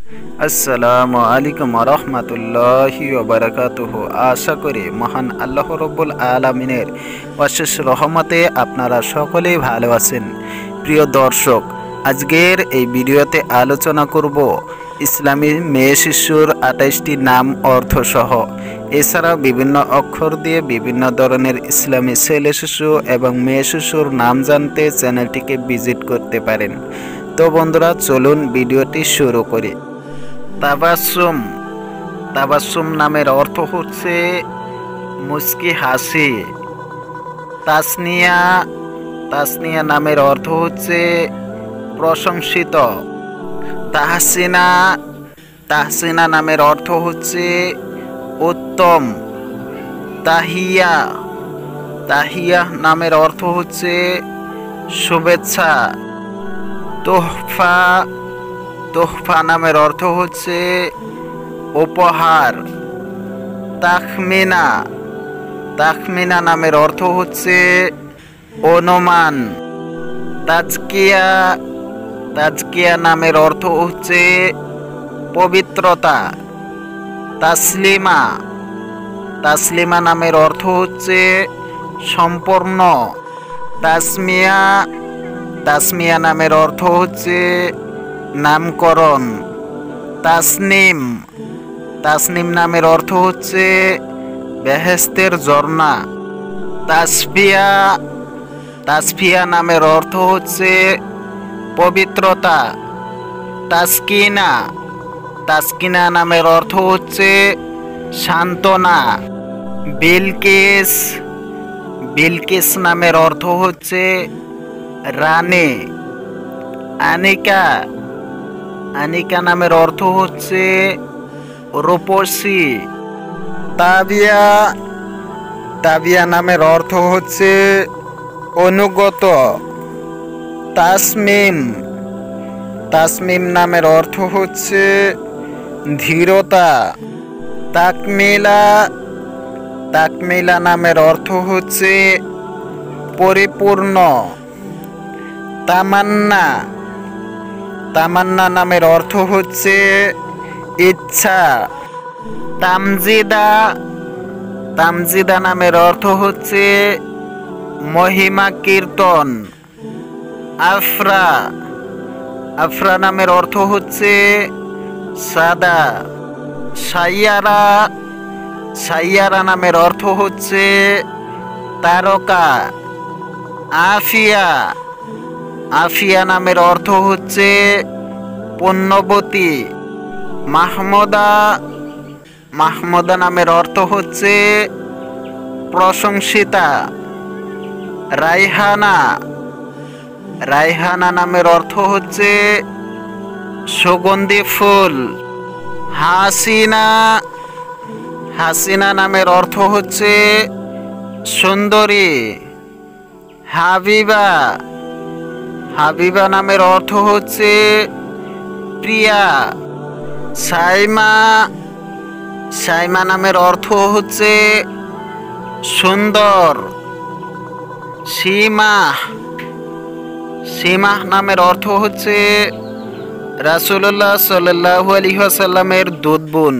আসসালামু আলাইকুম রহমতুল্লাহি ওবারাকাতুহু। আশা করি মহান আল্লাহ রব্বুল আলামিনের অশেষ রহমতে আপনারা সকলেই ভালো আছেন। প্রিয় দর্শক, আজকের এই ভিডিওতে আলোচনা করব ইসলামী মেয়ে শিশুর ২৮টি নাম অর্থসহ। এছাড়াও বিভিন্ন অক্ষর দিয়ে বিভিন্ন ধরনের ইসলামী ছেলে শিশু এবং মেয়ে শিশুর নাম জানতে চ্যানেলটিকে ভিজিট করতে পারেন। তো বন্ধুরা, চলুন ভিডিওটি শুরু করি। তাবাসসুম। তাবাসসুম নামের অর্থ হচ্ছে মুচকি হাসি। তাসনিয়া। তাসনিয়া নামের অর্থ হচ্ছে প্রশংসিত। তাহসিনা। তাহসিনা নামের অর্থ হচ্ছে উত্তম। তাহিয়া। তাহিয়া নামের অর্থ হচ্ছে শুভেচ্ছা। তোহফা। তোহফা নামের অর্থ হচ্ছে উপহার। তাখমিনা। তাখমিনা নামের অর্থ হচ্ছে অনুমান। তাজকিয়া। তাজকিয়া নামের অর্থ হচ্ছে পবিত্রতা। তাসলিমা। তাসলিমা নামের অর্থ হচ্ছে সম্পূর্ণ। তাসমিয়া। তাসমিয়া নামের অর্থ হচ্ছে নামকরণ। তাসনিম। তাসনিম নামের অর্থ হচ্ছে বেহেশতের ঝর্ণা। তাসফিয়া। তাসফিয়া নামের অর্থ হচ্ছে পবিত্রতা। তাসকিনা। তাসকিনা নামের অর্থ হচ্ছে সান্ত্বনা। বিলকিস। বিলকিস নামের অর্থ হচ্ছে রানী। আনিকা। আনিকা নামের অর্থ হচ্ছে রূপসী। তাবিয়া। তাবিয়া নামের অর্থ হচ্ছে অনুগত। তাসমিম। তাসমিম নামের অর্থ হচ্ছে ধীরতা। তাকমিলা। তাকমিলা নামের অর্থ হচ্ছে পরিপূর্ণ। তামান্না। তামান্না নামের অর্থ হচ্ছে ইচ্ছা। তামজিদা। তামজিদা নামের অর্থ হচ্ছে মহিমা কীর্তন। আফরা। আফরা নামের অর্থ হচ্ছে সাদা। সাইয়ারা। সাইয়ারা নামের অর্থ হচ্ছে তারকা। আফিয়া। আফিয়া নামের অর্থ হচ্ছে পুণ্যবতী। মাহমুদা। মাহমুদা নামের অর্থ হচ্ছে প্রশংসিতা। রাইহানা। রাইহানা নামের অর্থ হচ্ছে সুগন্ধি ফুল। হাসিনা। হাসিনা নামের অর্থ হচ্ছে সুন্দরী। হাবিবা। হাবিবা নামের অর্থ হচ্ছে প্রিয়া। সাইমা। সাইমা নামের অর্থ হচ্ছে সুন্দর। সীমা। সীমা নামের অর্থ হচ্ছে রাসূলুল্লাহ সাল্লাল্লাহু আলাইহি ওয়াসাল্লামের দুধ বোন।